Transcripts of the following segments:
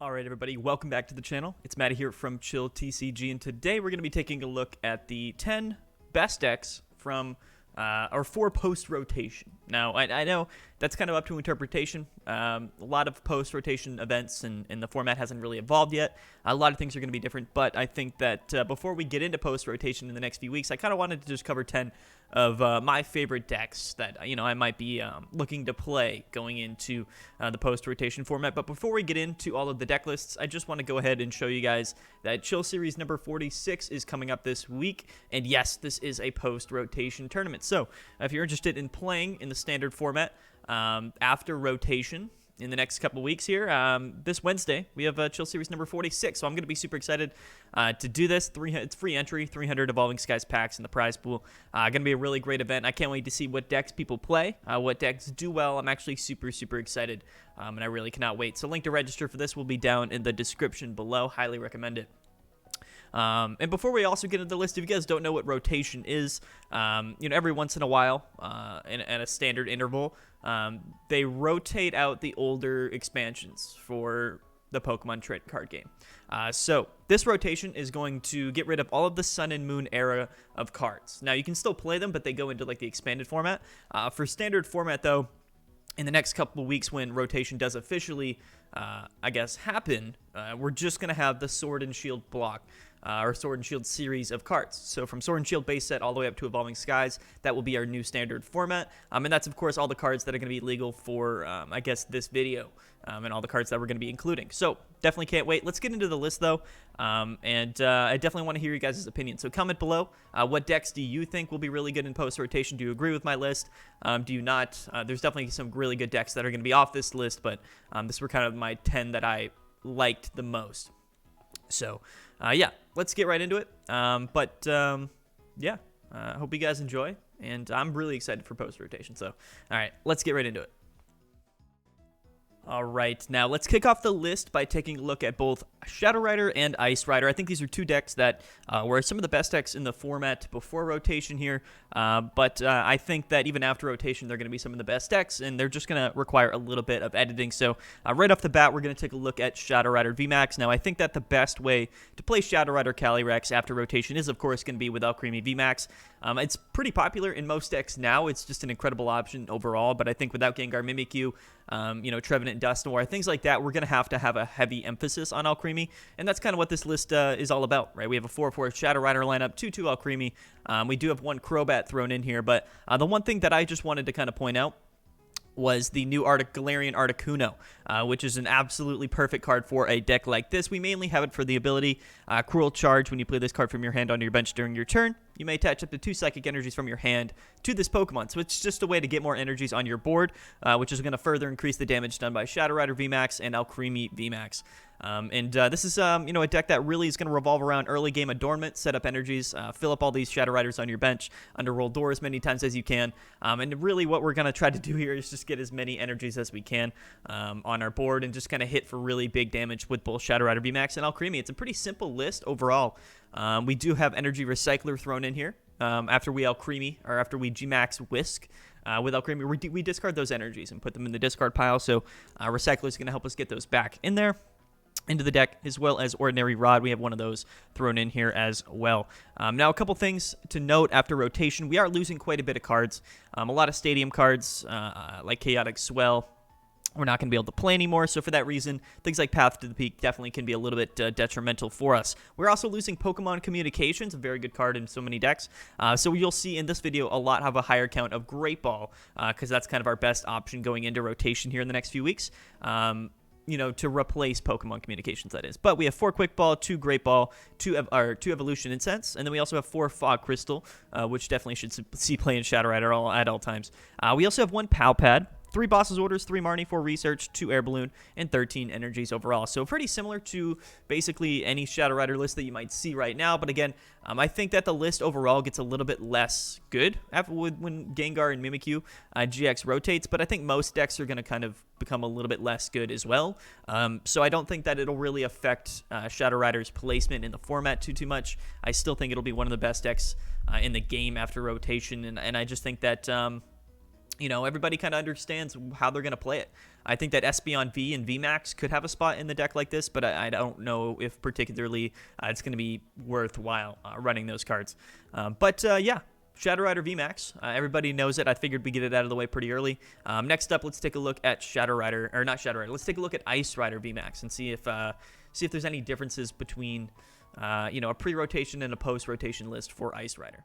Alright everybody, welcome back to the channel. It's Matty here from Chill TCG, and today we're going to be taking a look at the 10 best decks from or for post-rotation. Now, I know that's kind of up to interpretation. A lot of post-rotation events and the format hasn't really evolved yet. A lot of things are going to be different, but I think that before we get into post-rotation in the next few weeks, I kind of wanted to just cover 10 of my favorite decks that, I might be looking to play going into the post-rotation format. But before we get into all of the deck lists, I just want to go ahead and show you guys that Chill Series number 46 is coming up this week. And yes, this is a post-rotation tournament. So if you're interested in playing in the standard format after rotation in the next couple weeks here, this Wednesday, we have Chill Series number 46. So I'm going to be super excited to do this. It's free entry, 300 Evolving Skies packs in the prize pool. Going to be a really great event. I can't wait to see what decks people play, what decks do well. I'm actually super excited, and I really cannot wait. So link to register for this will be down in the description below. Highly recommend it. And before we also get into the list, if you guys don't know what rotation is, every once in a while, at a standard interval, they rotate out the older expansions for the Pokemon trading card game. So this rotation is going to get rid of all of the Sun and Moon era of cards. Now, you can still play them, but they go into like the expanded format. For standard format, though, in the next couple of weeks when rotation does officially, happen, we're just going to have the Sword and Shield block, or Sword and Shield series of cards. So from Sword and Shield base set all the way up to Evolving Skies, that will be our new standard format. And that's, of course, all the cards that are going to be legal for, this video, and all the cards that we're going to be including. So definitely can't wait. Let's get into the list, though, I definitely want to hear you guys' opinion. So comment below. What decks do you think will be really good in post-rotation? Do you agree with my list? Do you not? There's definitely some really good decks that are going to be off this list, but this were kind of my 10 that I liked the most. So, let's get right into it. Hope you guys enjoy, and I'm really excited for post-rotation. So, all right, let's get right into it. All right, now let's kick off the list by taking a look at both Shadow Rider and Ice Rider. I think these are two decks that were some of the best decks in the format before rotation here, but I think that even after rotation, they're going to be some of the best decks, and they're just going to require a little bit of editing. So right off the bat, we're going to take a look at Shadow Rider VMAX. Now, I think that the best way to play Shadow Rider Calyrex after rotation is, of course, going to be with Alcremie VMAX. It's pretty popular in most decks now. It's just an incredible option overall, but I think without Gengar, Mimikyu, Trevenant, Dusknoir, things like that, we're going to have a heavy emphasis on Alcremie, and that's kind of what this list is all about, right? We have a 4-4 Shadow Rider lineup, 2-2 Alcremie. We do have one Crobat thrown in here, but the one thing that I just wanted to kind of point out was the new Galarian Articuno, which is an absolutely perfect card for a deck like this. We mainly have it for the ability Cruel Charge. When you play this card from your hand onto your bench during your turn, you may attach up to 2 psychic energies from your hand to this Pokemon. So it's just a way to get more energies on your board, which is going to further increase the damage done by Shadow Rider VMAX and Alcremie VMAX. This is, a deck that really is going to revolve around early game adornment, set up energies, fill up all these Shadow Riders on your bench, underroll doors as many times as you can. And really what we're going to try to do here is just get as many energies as we can on our board and just kind of hit for really big damage with both Shadow Rider VMAX and Alcremie. It's a pretty simple list overall. We do have Energy Recycler thrown in here after we Alcremie, or after we G-Max Whisk. With Alcremie, we discard those energies and put them in the discard pile. So Recycler is going to help us get those back in there into the deck, as well as Ordinary Rod. We have one of those thrown in here as well. Now, a couple things to note after rotation. We are losing quite a bit of cards. A lot of stadium cards, like Chaotic Swell, we're not going to be able to play anymore. So for that reason, things like Path to the Peak definitely can be a little bit detrimental for us. We're also losing Pokemon Communications, a very good card in so many decks. So you'll see in this video a lot have a higher count of Great Ball, because that's kind of our best option going into rotation here in the next few weeks. To replace Pokemon Communications, that is. But we have 4 Quick Ball, 2 Great Ball, 2 Evolution Incense, and then we also have 4 Fog Crystal, which definitely should see play in Shadow Rider at all times. We also have 1 Pal Pad, 3 Boss's Orders, 3 Marnie, 4 Research, 2 Air Balloon, and 13 energies overall. So pretty similar to basically any Shadow Rider list that you might see right now. But again, I think that the list overall gets a little bit less good when Gengar and Mimikyu GX rotates. But I think most decks are going to kind of become a little bit less good as well. So I don't think that it'll really affect Shadow Rider's placement in the format too much. I still think it'll be one of the best decks in the game after rotation. And I just think that everybody kind of understands how they're going to play it. I think that Espeon V and VMAX could have a spot in the deck like this, but I don't know if particularly it's going to be worthwhile running those cards. Yeah, Shadow Rider VMAX. Everybody knows it. I figured we'd get it out of the way pretty early. Next up, let's take a look at Shadow Rider, or not Shadow Rider. Let's take a look at Ice Rider VMAX and see if there's any differences between a pre-rotation and a post-rotation list for Ice Rider.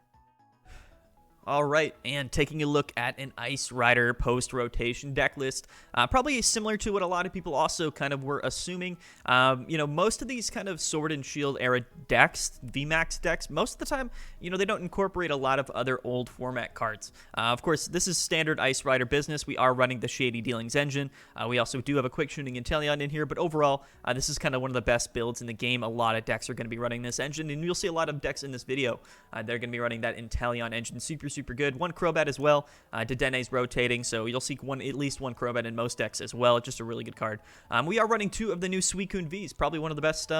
All right, and taking a look at an Ice Rider post-rotation deck list, probably similar to what a lot of people also kind of were assuming. Most of these kind of Sword and Shield era decks, VMAX decks, most of the time, they don't incorporate a lot of other old format cards. Of course, this is standard Ice Rider business. We are running the Shady Dealings engine. We also do have a quick shooting Inteleon in here, but overall, this is kind of one of the best builds in the game. A lot of decks are going to be running this engine, and you'll see a lot of decks in this video. They're going to be running that Inteleon engine. Super good. One Crobat as well. Dedene's rotating, so you'll see at least one Crobat in most decks as well. Just a really good card. We are running 2 of the new Suicune Vs. Probably one of the best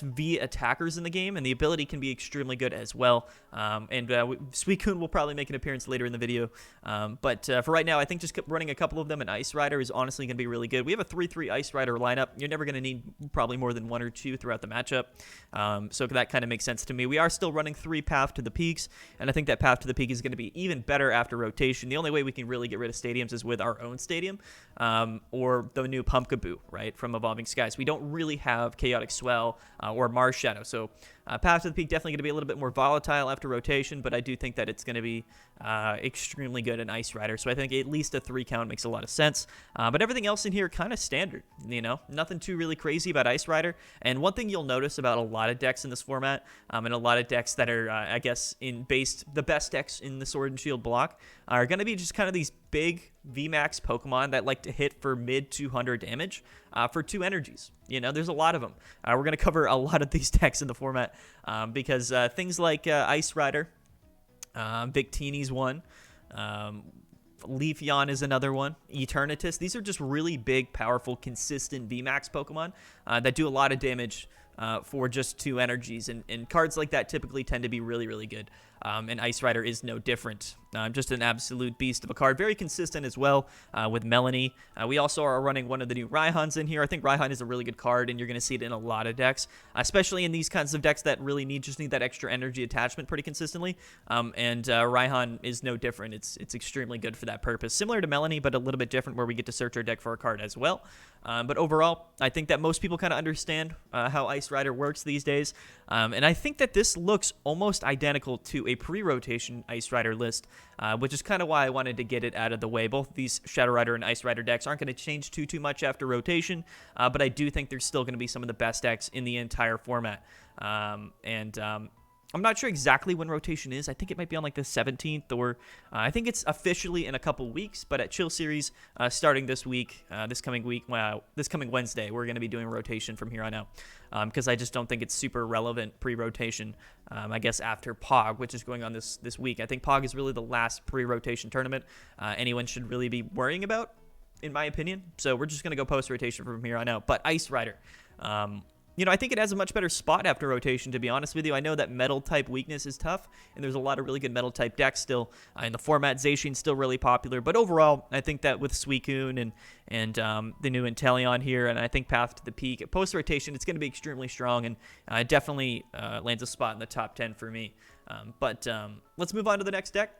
V attackers in the game, and the ability can be extremely good as well. Suicune will probably make an appearance later in the video. For right now, I think just running a couple of them in Ice Rider is honestly going to be really good. We have a 3-3 Ice Rider lineup. You're never going to need probably more than 1 or 2 throughout the matchup. So that kind of makes sense to me. We are still running 3 Path to the Peaks, and I think that Path to the Peak is going to be even better after rotation. The only way we can really get rid of stadiums is with our own stadium, or the new Pumpkaboo, right, from Evolving Skies. We don't really have Chaotic Swell or Mars Shadow. So Path to the Peak definitely going to be a little bit more volatile after rotation, but I do think that it's going to be extremely good in Ice Rider. So I think at least a 3 count makes a lot of sense. But everything else in here kind of standard, nothing too really crazy about Ice Rider. And one thing you'll notice about a lot of decks in this format, and a lot of decks that are, the best decks in the Sword and Shield block, are going to be just kind of these big VMAX Pokemon that like to hit for mid 200 damage for 2 energies. There's a lot of them. We're going to cover a lot of these decks in the format because things like Ice Rider, Victini's one, Leafeon is another one, Eternatus. These are just really big, powerful, consistent VMAX Pokemon that do a lot of damage for just 2 energies, and cards like that typically tend to be really, really good. And Ice Rider is no different. Just an absolute beast of a card. Very consistent as well with Melanie. We also are running one of the new Raihans in here. I think Raihan is a really good card, and you're going to see it in a lot of decks, especially in these kinds of decks that really just need that extra energy attachment pretty consistently. Raihan is no different. It's extremely good for that purpose. Similar to Melanie, but a little bit different, where we get to search our deck for a card as well. But overall, I think that most people kind of understand how Ice Rider works these days. And I think that this looks almost identical to a pre-rotation Ice Rider list, which is kind of why I wanted to get it out of the way. Both these Shadow Rider and Ice Rider decks aren't going to change too much after rotation, but I do think there's still going to be some of the best decks in the entire format. I'm not sure exactly when rotation is. I think it might be on like the 17th, or I think it's officially in a couple weeks. But at Chill Series, starting this coming Wednesday, we're going to be doing rotation from here on out, because I just don't think it's super relevant pre-rotation. I guess after POG, which is going on this week. I think POG is really the last pre-rotation tournament anyone should really be worrying about, in my opinion. So we're just going to go post-rotation from here on out. But Ice Rider, I think it has a much better spot after rotation, to be honest with you. I know that Metal-type weakness is tough, and there's a lot of really good Metal-type decks still in the format. Zacian's still really popular, but overall, I think that with Suicune and the new Inteleon here, and I think Path to the Peak, at post-rotation, it's going to be extremely strong, and it definitely lands a spot in the top 10 for me. Let's move on to the next deck.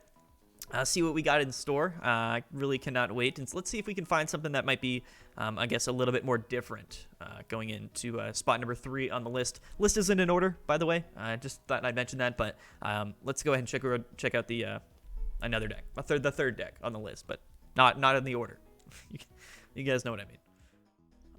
See what we got in store. I really cannot wait. And so let's see if we can find something that might be, I guess, a little bit more different going into spot number 3 on the list. List isn't in order, by the way. I just thought I'd mention that, but let's go ahead and check out the another deck, the third deck on the list, but not in the order. You guys know what I mean.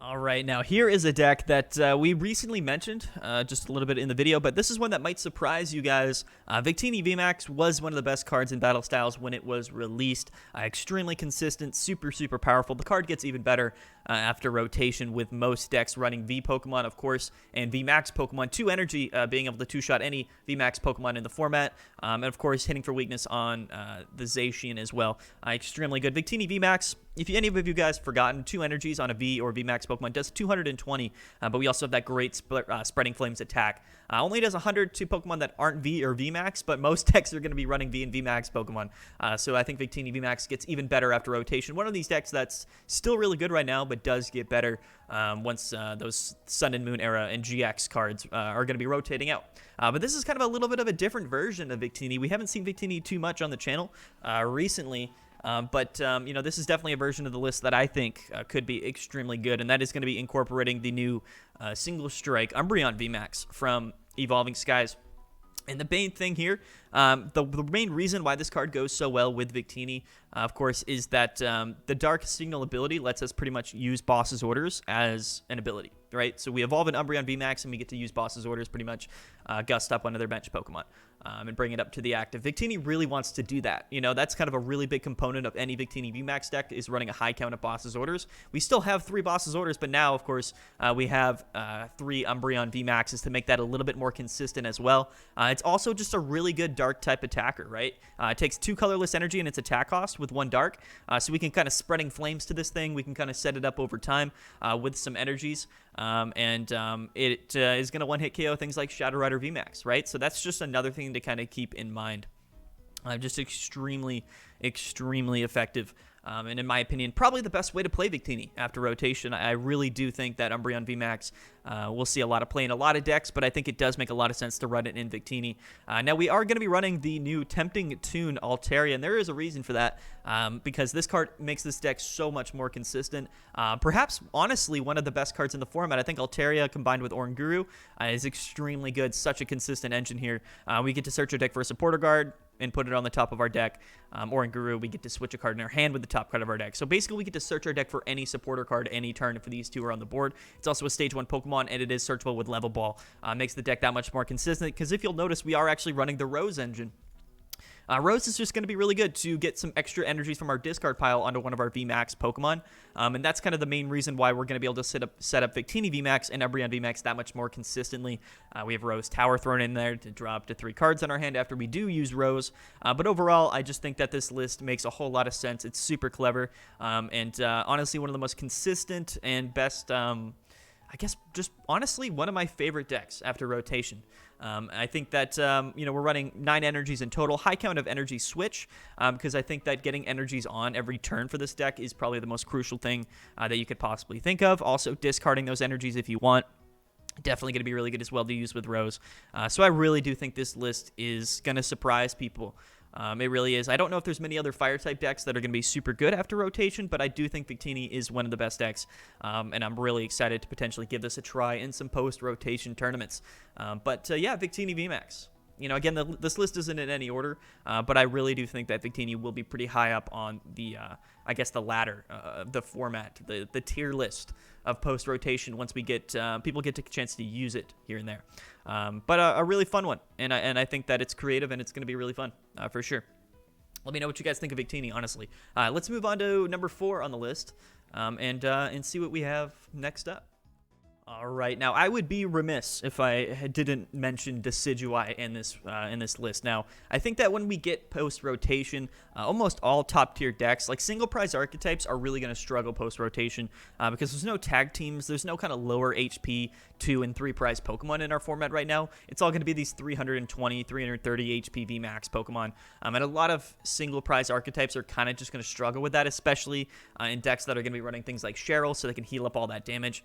All right, now here is a deck that we recently mentioned just a little bit in the video, but this is one that might surprise you guys. Victini VMAX was one of the best cards in Battle Styles when it was released. Extremely consistent, super powerful. The card gets even better after rotation, with most decks running V Pokemon, of course, and VMAX Pokemon. 2 energy, being able to two-shot any VMAX Pokemon in the format, and of course hitting for weakness on the Zacian as well. Extremely good. Victini VMAX, if any of you guys forgotten, 2 energies on a V or VMAX Pokemon does 220, but we also have that great Spreading Flames attack. Only does 100 to Pokemon that aren't V or VMAX, but most decks are going to be running V and VMAX Pokemon. So I think Victini VMAX gets even better after rotation. One of these decks that's still really good right now, but does get better once those Sun and Moon era and GX cards are going to be rotating out. But this is kind of a little bit of a different version of Victini. We haven't seen Victini too much on the channel recently. But this is definitely a version of the list that I think could be extremely good, and that is going to be incorporating the new single strike Umbreon VMAX from Evolving Skies. And the main thing here, the main reason why this card goes so well with Victini, of course, is that the Dark Signal ability lets us pretty much use Boss's Orders as an ability, right? So we evolve an Umbreon VMAX, and we get to use Boss's Orders pretty much, gust up one of their bench Pokemon, and bring it up to the active. Victini really wants to do that. That's kind of a really big component of any Victini VMAX deck, is running a high count of Boss's Orders. We still have 3 Boss's Orders, but now, of course, we have 3 Umbreon VMAXs to make that a little bit more consistent as well. It's also just a really good dark type attacker, right? It takes 2 colorless energy in its attack cost with 1 dark, so we can kind of Spreading Flames to this thing. We can kind of set it up over time with some energies, and it is going to one-hit KO things like Shadow Rider VMAX, right? So that's just another thing to kind of keep in mind. Just extremely, extremely effective. And in my opinion, probably the best way to play Victini after rotation. I really do think that Umbreon VMAX will see a lot of play in a lot of decks, but I think it does make a lot of sense to run it in Victini. Now, we are going to be running the new Tempting Tune Altaria, and there is a reason for that, because this card makes this deck so much more consistent. Perhaps, honestly, one of the best cards in the format. I think Altaria combined with Oranguru is extremely good. Such a consistent engine here. We get to search our deck for a supporter card and put it on the top of our deck. Oranguru, we get to switch a card in our hand with the top card of our deck. So basically, we get to search our deck for any supporter card any turn if these 2 are on the board. It's also a Stage 1 Pokemon, and it is searchable with Level Ball. Makes the deck that much more consistent, because if you'll notice, we are actually running the Rose engine. Rose is just going to be really good to get some extra energies from our discard pile onto one of our VMAX Pokemon, and that's kind of the main reason why we're going to be able to set up Victini VMAX and Umbreon VMAX that much more consistently. We have Rose Tower thrown in there to draw up to 3 cards on our hand after we do use Rose, but overall, I just think that this list makes a whole lot of sense. It's super clever, and honestly, one of the most consistent and best, I guess, just honestly, one of my favorite decks after rotation. I think that, we're running 9 energies in total, high count of energy switch, because I think that getting energies on every turn for this deck is probably the most crucial thing that you could possibly think of. Also, discarding those energies if you want. Definitely going to be really good as well to use with Rose. So I really do think this list is going to surprise people. It really is. I don't know if there's many other Fire-type decks that are going to be super good after rotation, but I do think Victini is one of the best decks, and I'm really excited to potentially give this a try in some post-rotation tournaments. Yeah, Victini VMAX. Again, this list isn't in any order, but I really do think that Victini will be pretty high up on the, the ladder, the format, the tier list of post-rotation once we get, people get a chance to use it here and there. But a really fun one, and I think that it's creative and it's going to be really fun, for sure. Let me know what you guys think of Victini, honestly. Let's move on to number 4 on the list, and see what we have next up. All right, now I would be remiss if I didn't mention Decidueye in this list. Now, I think that when we get post-rotation, almost all top-tier decks, like single-prize archetypes, are really going to struggle post-rotation because there's no tag teams, there's no kind of lower HP 2 and 3 prize Pokemon in our format right now. It's all going to be these 320, 330 HP VMAX Pokemon, and a lot of single-prize archetypes are kind of just going to struggle with that, especially in decks that are going to be running things like Cheryl, so they can heal up all that damage.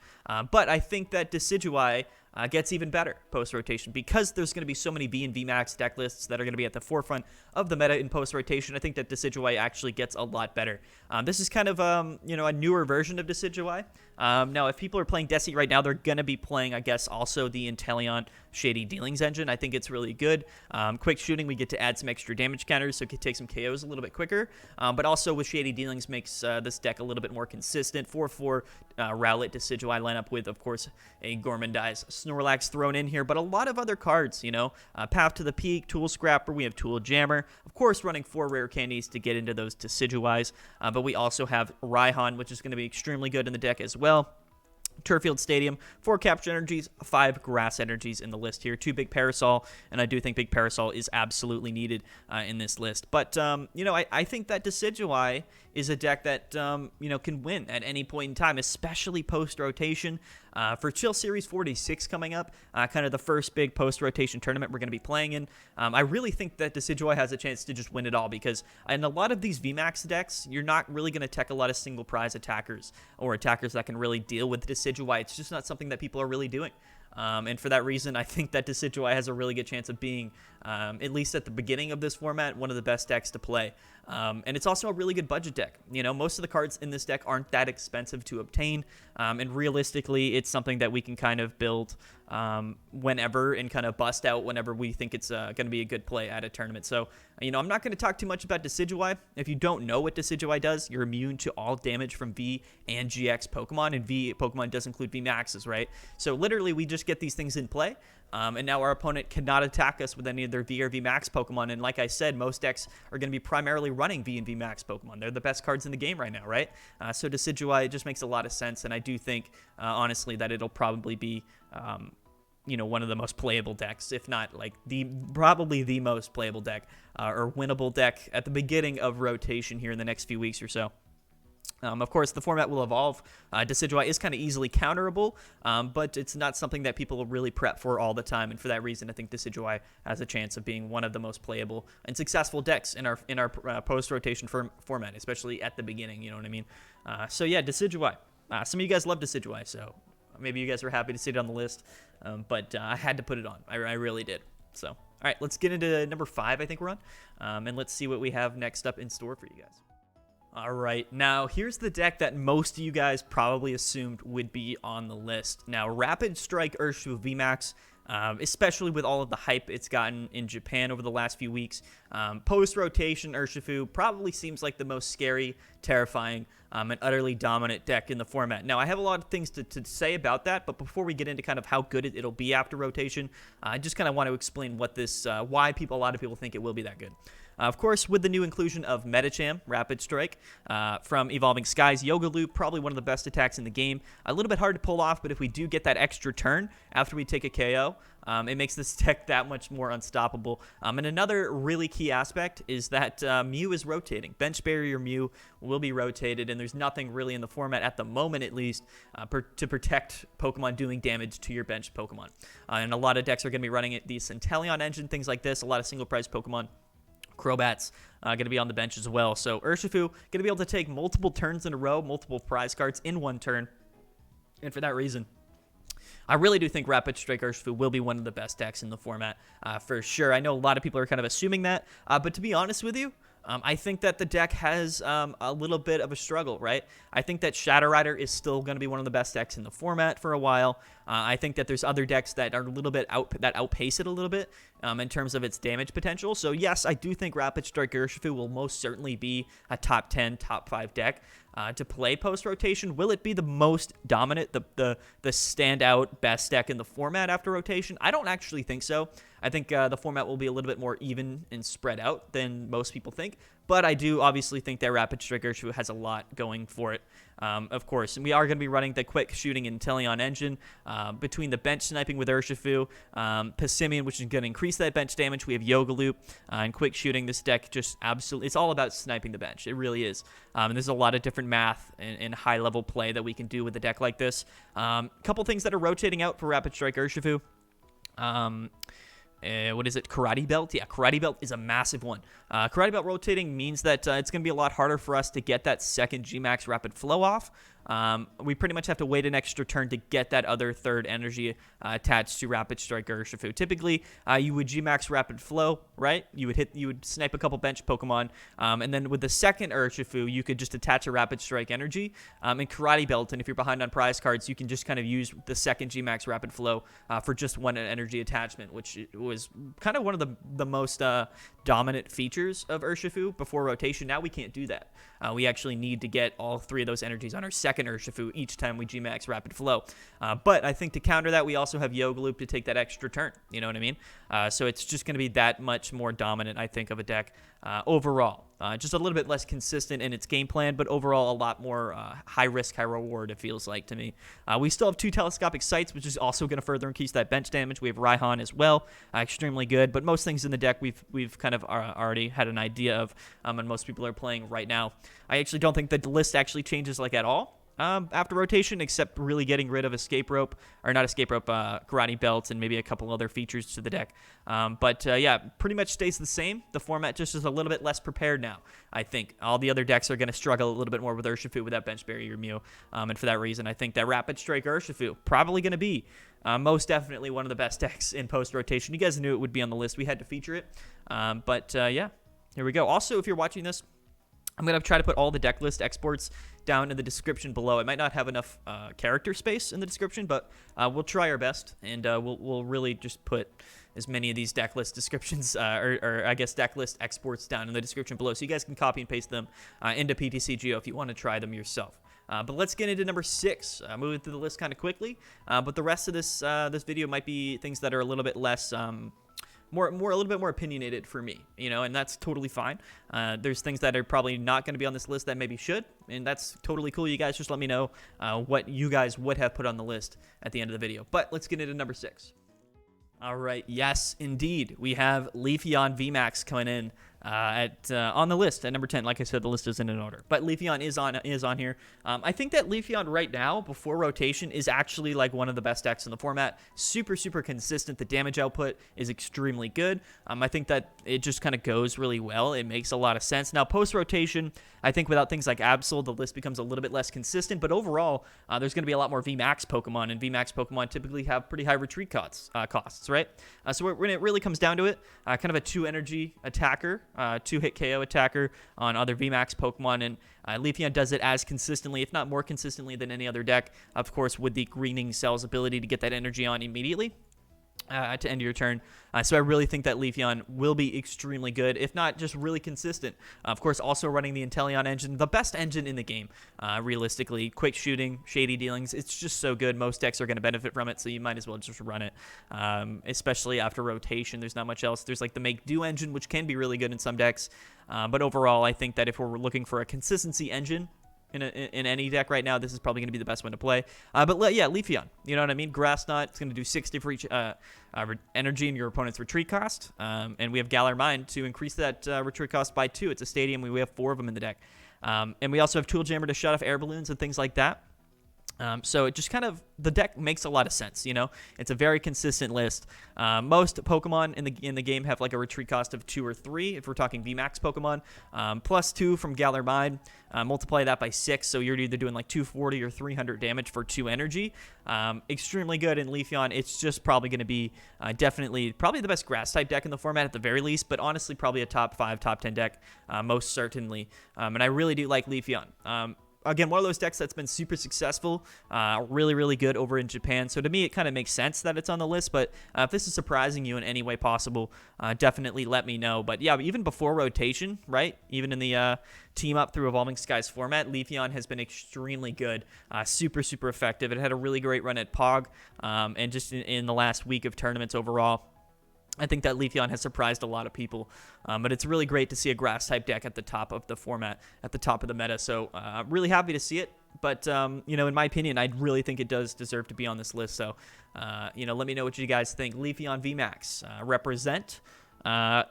But I think that Decidueye gets even better post-rotation because there's going to be so many V and VMAX deck lists that are going to be at the forefront of the meta in post-rotation. I think that Decidueye actually gets a lot better. This is kind of a newer version of Decidueye. Now, if people are playing Deci right now, they're going to be playing, I guess, also the Inteleon Shady Dealings engine. I think it's really good. Quick shooting, we get to add some extra damage counters, so it can take some KOs a little bit quicker. But also with Shady Dealings makes this deck a little bit more consistent. 4/4 Rowlet Decidueye lineup with, of course, a Gormandize Snorlax thrown in here, but a lot of other cards, you know. Path to the Peak, Tool Scrapper, we have Tool Jammer. Of course, running 4 rare candies to get into those Decidueyes. But we also have Raihan, which is going to be extremely good in the deck as well. Turffield Stadium, 4 Capture Energies, 5 Grass Energies in the list here, 2 Big Parasol, and I do think Big Parasol is absolutely needed in this list. But, you know, I think that Decidueye is a deck that, you know, can win at any point in time, especially post-rotation. For Chill Series 46 coming up, kind of the first big post-rotation tournament we're going to be playing in, I really think that Decidueye has a chance to just win it all, because in a lot of these VMAX decks, you're not really going to tech a lot of single prize attackers or attackers that can really deal with Decidueye. It's just not something that people are really doing. And for that reason, I think that Decidueye has a really good chance of being, at least at the beginning of this format, one of the best decks to play. And it's also a really good budget deck. You know, most of the cards in this deck aren't that expensive to obtain. And realistically, it's something that we can kind of build whenever and kind of bust out whenever we think it's going to be a good play at a tournament. So, you know, I'm not going to talk too much about Decidueye. If you don't know what Decidueye does, you're immune to all damage from V and GX Pokemon, and V Pokemon does include VMAXs, right? So literally, we just get these things in play. And now our opponent cannot attack us with any of their V or VMAX Pokemon. And like I said, most decks are going to be primarily running V and VMAX Pokemon. They're the best cards in the game right now, right? So Decidueye just makes a lot of sense. And I do think, honestly, that it'll probably be, you know, one of the most playable decks, if not like probably the most playable deck or winnable deck at the beginning of rotation here in the next few weeks or so. Of course, the format will evolve. Decidueye is kind of easily counterable, but it's not something that people really prep for all the time. And for that reason, I think Decidueye has a chance of being one of the most playable and successful decks in our post-rotation format, especially at the beginning. You know what I mean? So yeah, Decidueye. Some of you guys love Decidueye, so maybe you guys were happy to see it on the list. But I had to put it on. I really did. So, all right, let's get into number 5, I think we're on. And let's see what we have next up in store for you guys. All right, now here's the deck that most of you guys probably assumed would be on the list. Now, Rapid Strike Urshifu VMAX, especially with all of the hype it's gotten in Japan over the last few weeks. Post-rotation Urshifu probably seems like the most scary, terrifying, and utterly dominant deck in the format. Now, I have a lot of things to say about that, but before we get into kind of how good it'll be after rotation, I just kind of want to explain what this, why a lot of people think it will be that good. Of course, with the new inclusion of Medicham, Rapid Strike, from Evolving Skies, Yoga Loop, probably one of the best attacks in the game. A little bit hard to pull off, but if we do get that extra turn after we take a KO, it makes this deck that much more unstoppable. And another really key aspect is that Mew is rotating. Bench Barrier Mew will be rotated, and there's nothing really in the format, at the moment at least, to protect Pokemon doing damage to your bench Pokemon. And a lot of decks are going to be running the Inteleon engine, things like this, a lot of single-prize Pokemon. Crobat's going to be on the bench as well. So Urshifu going to be able to take multiple turns in a row, multiple prize cards in one turn. And for that reason, I really do think Rapid Strike Urshifu will be one of the best decks in the format for sure. I know a lot of people are kind of assuming that, but to be honest with you, I think that the deck has a little bit of a struggle, right? I think that Shadow Rider is still going to be one of the best decks in the format for a while. I think that there's other decks that are a little bit that outpace it a little bit in terms of its damage potential. So yes, I do think Rapid Strike Urshifu will most certainly be a top 10, top 5 deck to play post-rotation. Will it be the most dominant, the standout best deck in the format after rotation? I don't actually think so. I think the format will be a little bit more even and spread out than most people think. But I do obviously think that Rapid Strike Urshifu has a lot going for it, of course. And we are going to be running the quick shooting Inteleon engine between the bench sniping with Urshifu, Passimian, which is going to increase that bench damage. We have Yoga Loop and quick shooting. This deck just absolutely, it's all about sniping the bench. It really is. And there's a lot of different math and high-level play that we can do with a deck like this. Couple things that are rotating out for Rapid Strike Urshifu. What is it? Karate Belt? Yeah, Karate Belt is a massive one. Karate Belt rotating means that it's going to be a lot harder for us to get that second Gmax Rapid Flow off. We pretty much have to wait an extra turn to get that other third energy attached to Rapid Strike or Urshifu. Typically, you would G-Max Rapid Flow, right? You would snipe a couple bench Pokemon, and then with the second Urshifu, you could just attach a Rapid Strike energy and Karate Belt. And if you're behind on prize cards, you can just kind of use the second G-Max Rapid Flow for just one energy attachment, which was kind of one of the most dominant features of Urshifu before rotation. Now we can't do that. We actually need to get all three of those energies on our second Urshifu each time we G-Max Rapid Flow. But I think to counter that, we also have Yoga Loop to take that extra turn. You know what I mean? So it's just going to be that much more dominant, I think, of a deck overall. Just a little bit less consistent in its game plan, but overall a lot more high risk, high reward, it feels like to me. We still have 2 telescopic sights, which is also going to further increase that bench damage. We have Raihan as well, extremely good. But most things in the deck we've kind of already had an idea of, and most people are playing right now. I actually don't think the list actually changes like at all after rotation, except really getting rid of Escape Rope, or not Escape Rope, Karate Belts, and maybe a couple other features to the deck. But yeah, pretty much stays the same. The format just is a little bit less prepared now, I think. All the other decks are going to struggle a little bit more with Urshifu with that bench barrier Mew. And for that reason, I think that Rapid Strike Urshifu probably going to be most definitely one of the best decks in post-rotation. You guys knew it would be on the list. We had to feature it. But yeah, here we go. Also, if you're watching this, I'm going to try to put all the deck list exports down in the description below. I might not have enough character space in the description, but we'll try our best, and we'll really just put as many of these deck list descriptions, or I guess deck list exports down in the description below, so you guys can copy and paste them into ptcgo if you want to try them yourself. But let's get into number 6. Moving through the list kind of quickly, but the rest of this video might be things that are a little bit less... a little bit more opinionated for me, you know, and that's totally fine. There's things that are probably not going to be on this list that maybe should, and that's totally cool. You guys just let me know what you guys would have put on the list at the end of the video. But let's get into number 6. All right, yes, indeed. We have Leafeon VMAX coming in on the list at number 10. Like I said, the list isn't in order, but Leafeon is on here. I think that Leafeon right now, before rotation, is actually like one of the best decks in the format. Super, super consistent. The damage output is extremely good. I think that it just kind of goes really well. It makes a lot of sense. Now, post-rotation, I think without things like Absol, the list becomes a little bit less consistent, but overall, there's going to be a lot more VMAX Pokemon, and VMAX Pokemon typically have pretty high retreat costs, right? So when it really comes down to it, kind of a 2-energy attacker, 2-hit KO attacker on other VMAX Pokemon, and Leafeon does it as consistently, if not more consistently than any other deck, of course, with the Greening Cell's ability to get that energy on immediately to end your turn. So I really think that Leafeon will be extremely good, if not just really consistent. Of course, also running the Inteleon engine, the best engine in the game, realistically. Quick shooting, shady dealings, it's just so good. Most decks are going to benefit from it, so you might as well just run it, especially after rotation. There's not much else. There's like the Make Do engine, which can be really good in some decks, but overall, I think that if we're looking for a consistency engine, in any deck right now, this is probably going to be the best one to play. But yeah, Leafeon, you know what I mean? Grass Knot, it's going to do 60 for each energy in your opponent's retreat cost. And we have Galar Mind to increase that retreat cost by 2. It's a stadium. We have 4 of them in the deck. And we also have Tool Jammer to shut off air balloons and things like that. So it just kind of, the deck makes a lot of sense, you know? It's a very consistent list. Most Pokemon in the game have like a retreat cost of 2 or 3, if we're talking VMAX Pokemon, plus 2 from Galar Mind. Multiply that by 6, so you're either doing like 240 or 300 damage for 2 energy. Extremely good in Leafeon. It's just probably going to be probably the best grass-type deck in the format at the very least, but honestly probably a top 5, top 10 deck, most certainly. And I really do like Leafeon. Again, one of those decks that's been super successful, really, really good over in Japan. So to me, it kind of makes sense that it's on the list. But if this is surprising you in any way possible, definitely let me know. But yeah, even before rotation, right? Even in the team up through Evolving Skies format, Leafeon has been extremely good, super, super effective. It had a really great run at POG, and just in the last week of tournaments overall. I think that Leafeon has surprised a lot of people, but it's really great to see a grass-type deck at the top of the format, at the top of the meta, so I'm really happy to see it, but, you know, in my opinion, I really think it does deserve to be on this list, so, you know, let me know what you guys think. Leafeon VMAX, represent.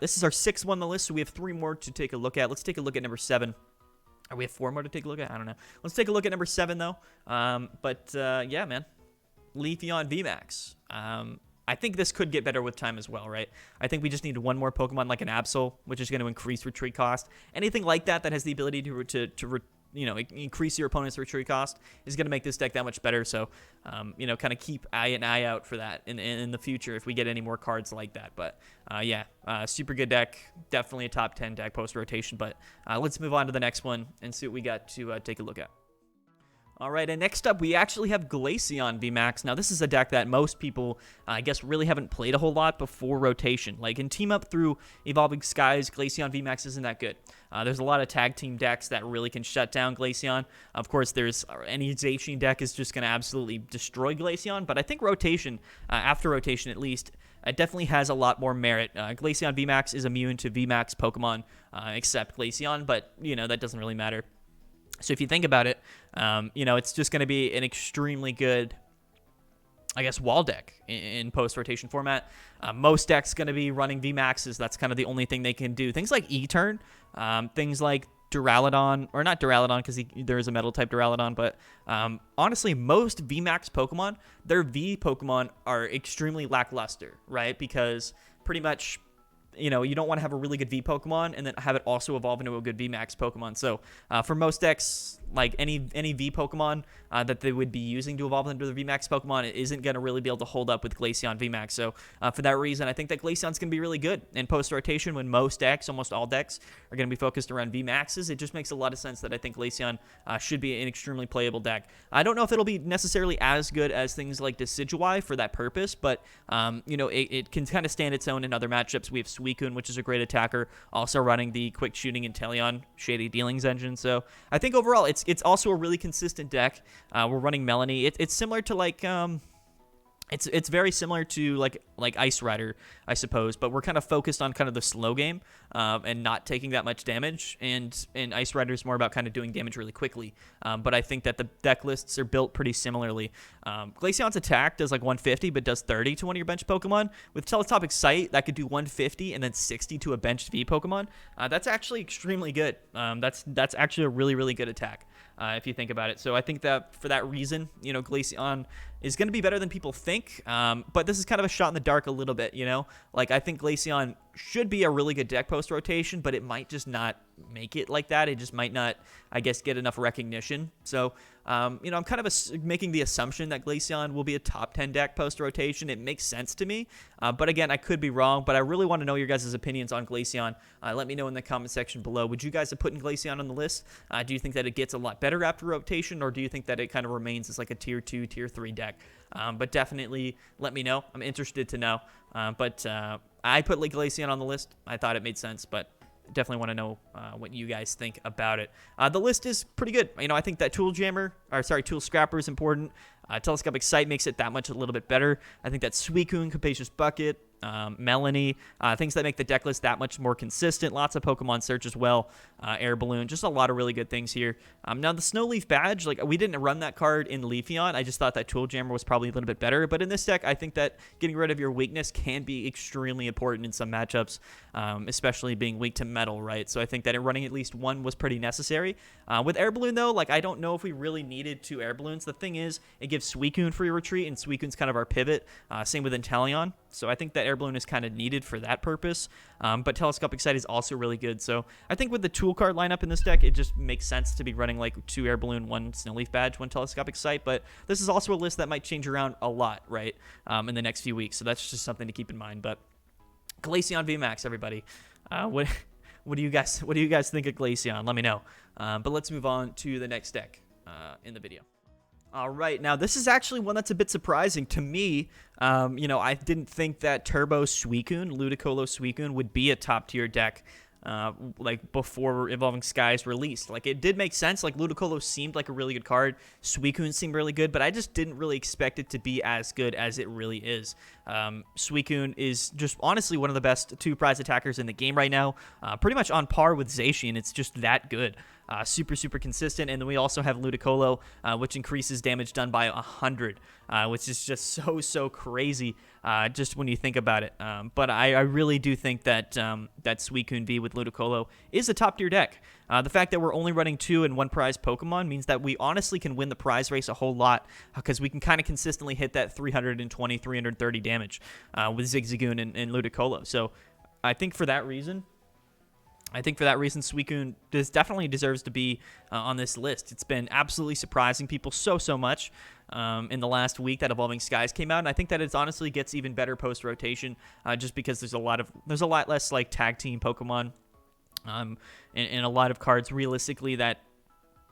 This is our 6th one on the list, so we have 3 more to take a look at. Let's take a look at number 7. We have 4 more to take a look at? I don't know. Let's take a look at number 7, though, yeah, man. Leafeon VMAX. I think this could get better with time as well, right? I think we just need 1 more Pokemon like an Absol, which is going to increase retreat cost. Anything like that that has the ability to increase your opponent's retreat cost is going to make this deck that much better. So, kind of keep an eye out for that in the future if we get any more cards like that. But super good deck, definitely a top 10 deck post rotation. But let's move on to the next one and see what we got to take a look at. All right, and next up, we actually have Glaceon VMAX. Now, this is a deck that most people, I guess, really haven't played a whole lot before rotation. Like, in Team Up through Evolving Skies, Glaceon VMAX isn't that good. There's a lot of tag team decks that really can shut down Glaceon. Of course, there's any Zacian deck is just going to absolutely destroy Glaceon, but I think rotation, after rotation at least, it definitely has a lot more merit. Glaceon VMAX is immune to VMAX Pokemon, except Glaceon, but, that doesn't really matter. So if you think about it, it's just going to be an extremely good, I guess, wall deck in post-rotation format. Most decks going to be running VMAXs. That's kind of the only thing they can do. Things like E-Turn, things like Duraludon, or not Duraludon because there is a metal-type Duraludon, but honestly, most VMAX Pokemon, their V Pokemon are extremely lackluster, right? Because pretty much you don't want to have a really good V Pokemon and then have it also evolve into a good VMAX Pokemon. So for most decks, like any V Pokemon that they would be using to evolve into the VMAX Pokemon, it isn't going to really be able to hold up with Glaceon VMAX. So for that reason, I think that Glaceon's going to be really good. In post-rotation, when most decks, almost all decks, are going to be focused around VMAXs, it just makes a lot of sense that I think Glaceon should be an extremely playable deck. I don't know if it'll be necessarily as good as things like Decidueye for that purpose, but it can kind of stand its own in other matchups. We have Suicune, which is a great attacker, also running the quick shooting Inteleon Shady Dealings engine. So I think overall it's also a really consistent deck. We're running Melanie. It's similar to like it's very similar to like Ice Rider, I suppose, but we're kind of focused on kind of the slow game and not taking that much damage. And Ice Rider is more about kind of doing damage really quickly. But I think that the deck lists are built pretty similarly. Glaceon's attack does like 150, but does 30 to one of your bench Pokemon. With Telescopic Sight, that could do 150 and then 60 to a benched V Pokemon. That's actually extremely good. That's actually a really, really good attack. If you think about it. So I think that for that reason, Glaceon is going to be better than people think. But this is kind of a shot in the dark a little bit, I think Glaceon should be a really good deck post-rotation, but it might just not make it like that. It just might not, I guess, get enough recognition. So, I'm kind of making the assumption that Glaceon will be a top 10 deck post-rotation. It makes sense to me. But again, I could be wrong, but I really want to know your guys' opinions on Glaceon. Let me know in the comment section below. Would you guys have put in Glaceon on the list? Do you think that it gets a lot better after rotation, or do you think that it kind of remains as like a tier 2, tier 3 deck? But definitely let me know. I'm interested to know. But I put Glaceon on the list. I thought it made sense, but definitely want to know what you guys think about it. The list is pretty good. I think that Tool Scrapper is important. Telescopic Sight makes it that much a little bit better. I think that Suicune, Capacious Bucket, Melanie, things that make the deck list that much more consistent. Lots of Pokemon Search as well. Air Balloon, just a lot of really good things here. Now the Snow Leaf Badge, we didn't run that card in Leafeon. I just thought that Tool Jammer was probably a little bit better. But in this deck, I think that getting rid of your weakness can be extremely important in some matchups, especially being weak to metal, right? So I think that running at least one was pretty necessary. With Air Balloon, though, I don't know if we really needed 2 Air Balloons. The thing is, it gives Suicune free retreat, and Suicune's kind of our pivot. Same with Inteleon. So I think that Air Balloon is kind of needed for that purpose. But Telescopic Sight is also really good. So I think with the tool card lineup in this deck, it just makes sense to be running 2 Air Balloon, 1 Snow Leaf Badge, 1 Telescopic Sight. But this is also a list that might change around a lot, right, in the next few weeks. So that's just something to keep in mind. But Glaceon VMAX, everybody. What do you guys think of Glaceon? Let me know. But let's move on to the next deck in the video. All right, now this is actually one that's a bit surprising to me. I didn't think that Turbo Suicune, Ludicolo Suicune, would be a top tier deck. Before Evolving Skies released. It did make sense. Ludicolo seemed like a really good card. Suicune seemed really good, but I just didn't really expect it to be as good as it really is. Suicune is just honestly one of the best 2 prize attackers in the game right now. Pretty much on par with Zacian. It's just that good. Super, super consistent. And then we also have Ludicolo, which increases damage done by 100, which is just so crazy just when you think about it. But I really do think that that Suicune V with Ludicolo is a top tier deck. The fact that we're only running 2 and 1 prize Pokemon means that we honestly can win the prize race a whole lot because we can kind of consistently hit that 320, 330 damage with Zigzagoon and Ludicolo. So I think for that reason, I think for that reason, Suicune definitely deserves to be on this list. It's been absolutely surprising people so much in the last week that Evolving Skies came out, and I think that it honestly gets even better post rotation, just because there's a lot less like tag team Pokemon, and a lot of cards realistically that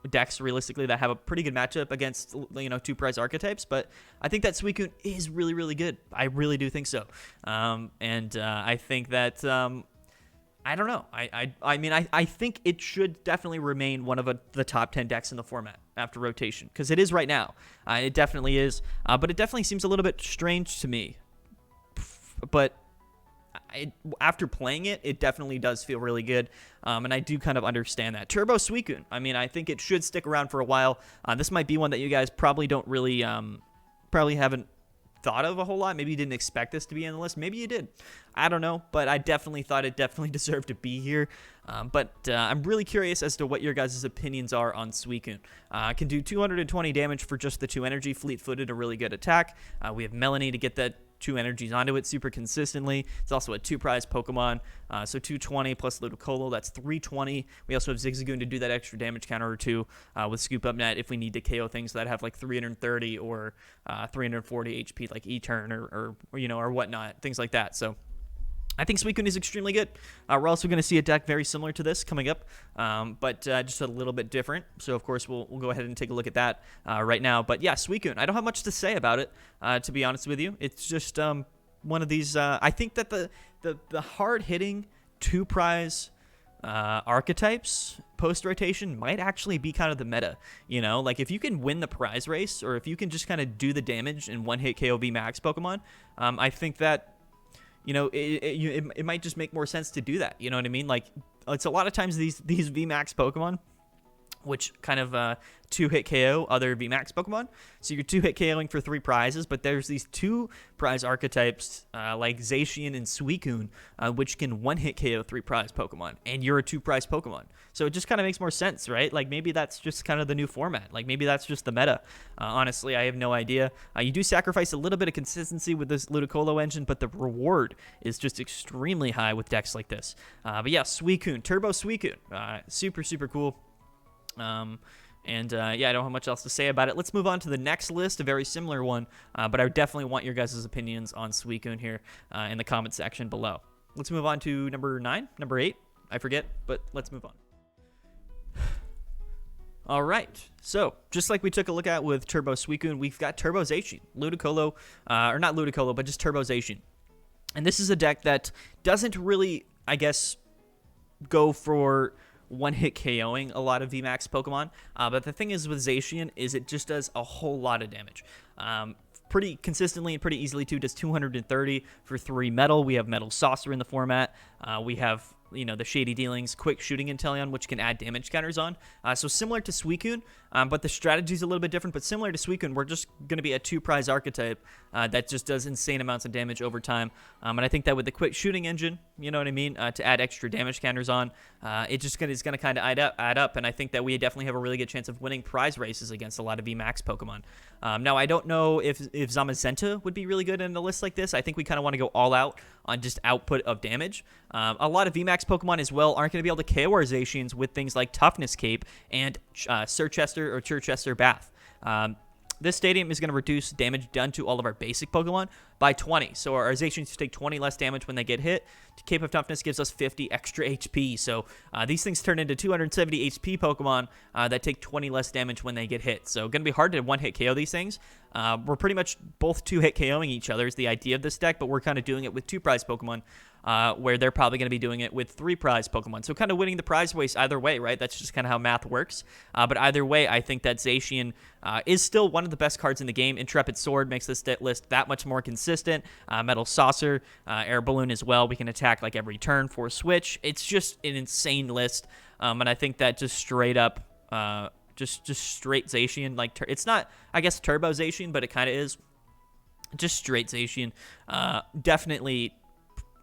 have a pretty good matchup against, you know, 2 prize archetypes. But I think that Suicune is really good. I really do think so, and I think that. I don't know. I mean, I think it should definitely remain one of the top 10 decks in the format after rotation, because it is right now. It definitely is, but it definitely seems a little bit strange to me. But after playing it, it definitely does feel really good, and I do kind of understand that. Turbo Suicune, I mean, I think it should stick around for a while. This might be one that you guys probably don't really, probably haven't thought of a whole lot. Maybe you didn't expect this to be on the list. Maybe you did. I don't know, but I definitely thought it definitely deserved to be here. But I'm really curious as to what your guys' opinions are on Suicune. Can do 220 damage for just the 2 energy, fleet-footed, a really good attack. We have Melanie to get that 2 energies onto it super consistently. It's also a 2 prize Pokemon, so 220 plus Ludicolo, that's 320. We also have Zigzagoon to do that extra damage counter or 2 with Scoop Up Net if we need to KO things that have like 330 or 340 HP, like E-Turn or you know, or whatnot, things like that. So I think Suicune is extremely good. We're also going to see a deck very similar to this coming up, but just a little bit different. So, of course, we'll go ahead and take a look at that right now. But, yeah, Suicune, I don't have much to say about it, to be honest with you. It's just one of these I think that the hard-hitting 2 prize archetypes post-rotation might actually be kind of the meta. You know, like if you can win the prize race, or if you can just kind of do the damage in one-hit KO VMAX Pokemon, I think that, you know, it might just make more sense to do that. You know what I mean? Like, it's a lot of times these VMAX Pokemon, which kind of 2-hit KO other VMAX Pokemon. So you're 2-hit KOing for 3 prizes, but there's these 2 prize archetypes like Zacian and Suicune, which can 1-hit KO 3 prize Pokemon, and you're a 2 prize Pokemon. So it just kind of makes more sense, right? Like maybe that's just kind of the new format. Like maybe that's just the meta. Honestly, I have no idea. You do sacrifice a little bit of consistency with this Ludicolo engine, but the reward is just extremely high with decks like this. But yeah, Suicune, Turbo Suicune, super cool. Yeah, I don't have much else to say about it. Let's move on to the next list, a very similar one, but I definitely want your guys' opinions on Suicune here in the comment section below. Let's move on to number 8, I forget, but let's move on. All right, so just like we took a look at with Turbo Suicune, we've got Turbo Zacian, Ludicolo, or not Ludicolo, but just Turbo Zacian. And this is a deck that doesn't really, I guess, go for one-hit KOing a lot of VMAX Pokemon, but the thing is with Zacian is it just does a whole lot of damage. Pretty consistently and pretty easily too, does 230 for 3 metal. We have Metal Saucer in the format. We have, you know, the Shady Dealings, Quick Shooting Inteleon, which can add damage counters on. So similar to Suicune, but the strategy is a little bit different. But similar to Suicune, we're just going to be a 2 prize archetype that just does insane amounts of damage over time. And I think that with the Quick Shooting engine, you know what I mean, to add extra damage counters on, it just is going to kind of add up. And I think that we definitely have a really good chance of winning prize races against a lot of VMAX Pokemon. Now, I don't know if Zamazenta would be really good in a list like this. I think we kind of want to go all out on just output of damage. A lot of VMAX Pokemon as well aren't going to be able to KO our Zacians with things like Toughness Cape and Sirchester or Chichester Bath. This stadium is going to reduce damage done to all of our basic Pokemon by 20. So our Zacians take 20 less damage when they get hit. Cape of Toughness gives us 50 extra HP. So these things turn into 270 HP Pokemon that take 20 less damage when they get hit. So going to be hard to one-hit KO these things. We're pretty much both 2-hit KOing each other is the idea of this deck, but we're kind of doing it with 2 prize Pokemon, where they're probably going to be doing it with 3 prize Pokemon. So kind of winning the prize race either way, right? That's just kind of how math works. But either way, I think that Zacian is still one of the best cards in the game. Intrepid Sword makes this list that much more consistent. Metal Saucer, Air Balloon as well. We can attack like every turn for a switch. It's just an insane list. And I think that just straight up, just straight Zacian, like it's not, I guess, Turbo Zacian, but it kind of is. Just straight Zacian. Definitely,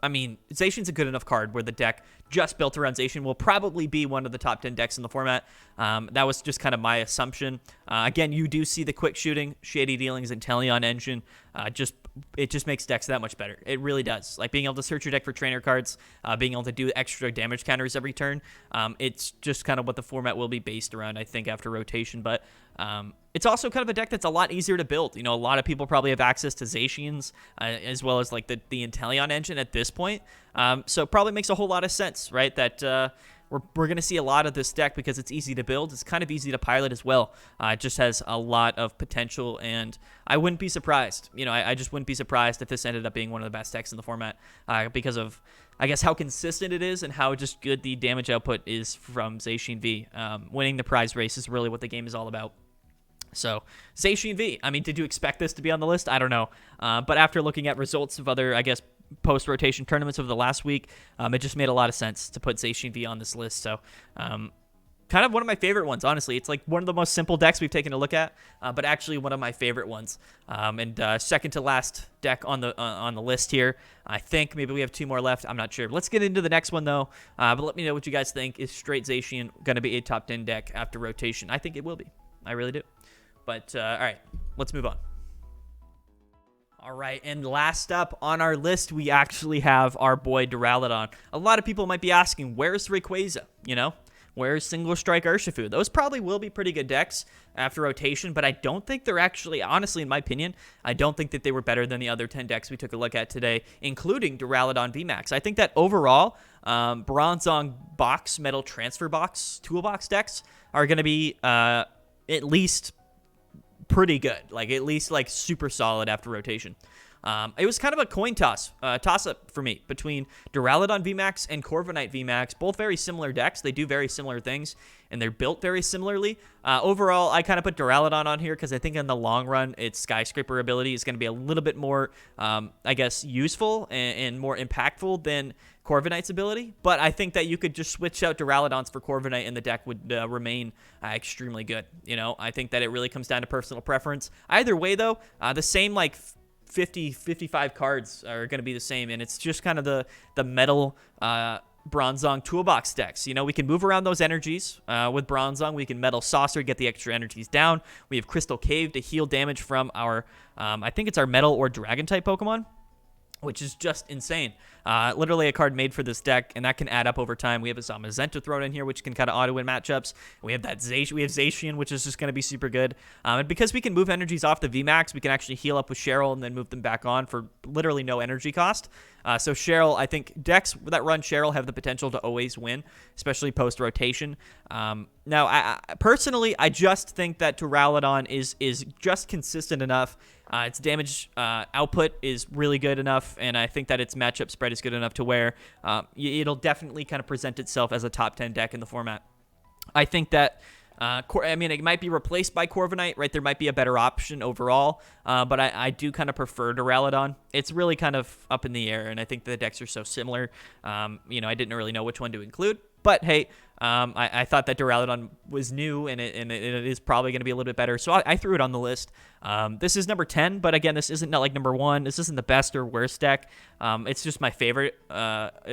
I mean, Zacian's a good enough card where the deck just built around Zacian will probably be one of the top 10 decks in the format. That was just kind of my assumption. Again, you do see the Quick Shooting, Shady Dealings, and Inteleon engine it just makes decks that much better. It really does. Like being able to search your deck for trainer cards, being able to do extra damage counters every turn. It's just kind of what the format will be based around, I think, after rotation. But it's also kind of a deck that's a lot easier to build. You know, a lot of people probably have access to Zacians as well as like the Inteleon engine at this point. So it probably makes a whole lot of sense, right? That we're going to see a lot of this deck because it's easy to build. It's kind of easy to pilot as well. It just has a lot of potential, and I wouldn't be surprised. You know, I just wouldn't be surprised if this ended up being one of the best decks in the format because of, I guess, how consistent it is and how just good the damage output is from Zacian V. Winning the prize race is really what the game is all about. So, Zacian V, I mean, did you expect this to be on the list? I don't know. But after looking at results of other, I guess, post-rotation tournaments over the last week, it just made a lot of sense to put Zacian V on this list. So, kind of one of my favorite ones, honestly. It's like one of the most simple decks we've taken a look at, but actually one of my favorite ones. And second to last deck on the list here. I think maybe we have 2 more left. I'm not sure. Let's get into the next one, though. But let me know what you guys think. Is straight Zacian going to be a top 10 deck after rotation? I think it will be. I really do. But, all right, let's move on. All right, and last up on our list, we actually have our boy Duraludon. A lot of people might be asking, where's Rayquaza? You know, where's Single Strike Urshifu? Those probably will be pretty good decks after rotation, but I don't think they're actually, honestly, in my opinion, I don't think that they were better than the other 10 decks we took a look at today, including Duraludon VMAX. I think that overall, Bronzong box, Metal Transfer box, Toolbox decks are going to be at least pretty good, like at least like super solid after rotation. It was kind of a coin toss-up for me between Duraludon VMAX and Corviknight VMAX, both very similar decks. They do very similar things, and they're built very similarly. Overall, I kind of put Duraludon on here because I think in the long run, its Skyscraper ability is going to be a little bit more, I guess, useful and more impactful than Corviknight's ability. But I think that you could just switch out Duraludons for Corviknight and the deck would remain extremely good. You know, I think that it really comes down to personal preference. Either way, though, the same like 55 cards are going to be the same, and it's just kind of the metal Bronzong toolbox decks. You know, we can move around those energies with Bronzong. We can Metal Saucer, get the extra energies down. We have Crystal Cave to heal damage from our, I think it's our Metal or Dragon type Pokemon, which is just insane. Literally a card made for this deck, and that can add up over time. We have a Zamazenta thrown in here, which can kind of auto-win matchups. We have that Zacian, which is just going to be super good. And because we can move energies off the VMAX, we can actually heal up with Cheryl and then move them back on for literally no energy cost. So Cheryl, I think decks that run Cheryl have the potential to always win, especially post-rotation. Now, I personally, I just think that Duraludon is just consistent enough. Its damage output is really good enough, and I think that its matchup spread is good enough to where it'll definitely kind of present itself as a top 10 deck in the format. I think that, I mean, it might be replaced by Corviknight, right? There might be a better option overall, but I do kind of prefer Duraludon. It's really kind of up in the air, and I think the decks are so similar. You know, I didn't really know which one to include. But hey, I thought that Duraludon was new, and it is probably going to be a little bit better. So I threw it on the list. This is number 10, but again, this isn't like number 1. This isn't the best or worst deck. It's just my favorite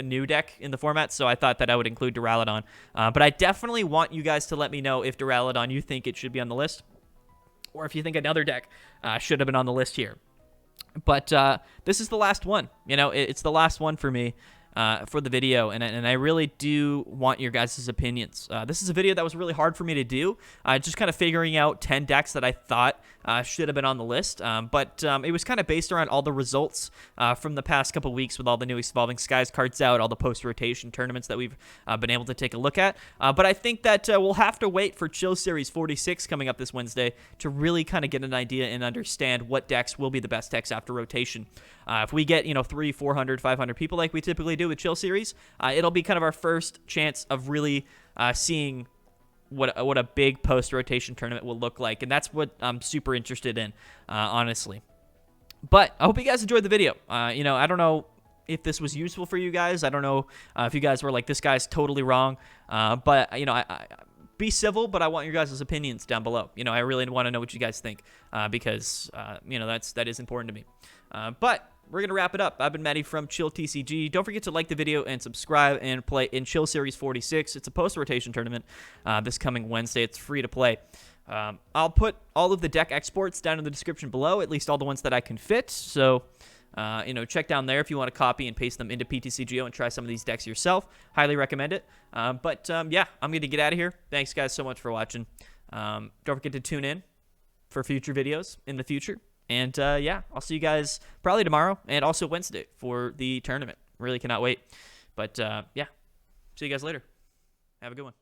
new deck in the format, so I thought that I would include Duraludon. But I definitely want you guys to let me know if Duraludon, you think it should be on the list, or if you think another deck should have been on the list here. But this is the last one. You know, it's the last one for me. For the video, and I really do want your guys' opinions. This is a video that was really hard for me to do, just kind of figuring out 10 decks that I thought should have been on the list, but it was kind of based around all the results from the past couple weeks with all the new Evolving Skies cards out, all the post-rotation tournaments that we've been able to take a look at, but I think that we'll have to wait for Chill Series 46 coming up this Wednesday to really kind of get an idea and understand what decks will be the best decks after rotation. If we get, 300, 400, 500 people like we typically do with Chill Series, it'll be kind of our first chance of really seeing what a big post-rotation tournament will look like, and that's what I'm super interested in, honestly. But I hope you guys enjoyed the video. I don't know if this was useful for you guys. I don't know if you guys were like, this guy's totally wrong, but, I be civil, but I want your guys' opinions down below. I really want to know what you guys think, because, that is important to me. But we're going to wrap it up. I've been Matty from Chill TCG. Don't forget to like the video and subscribe and play in Chill Series 46. It's a post-rotation tournament this coming Wednesday. It's free to play. I'll put all of the deck exports down in the description below, at least all the ones that I can fit. So, check down there if you want to copy and paste them into ptcgo and try some of these decks yourself. Highly recommend it. Yeah, I'm going to get out of here. Thanks, guys, so much for watching. Don't forget to tune in for future videos in the future. And, yeah, I'll see you guys probably tomorrow and also Wednesday for the tournament. Really cannot wait. But, yeah, see you guys later. Have a good one.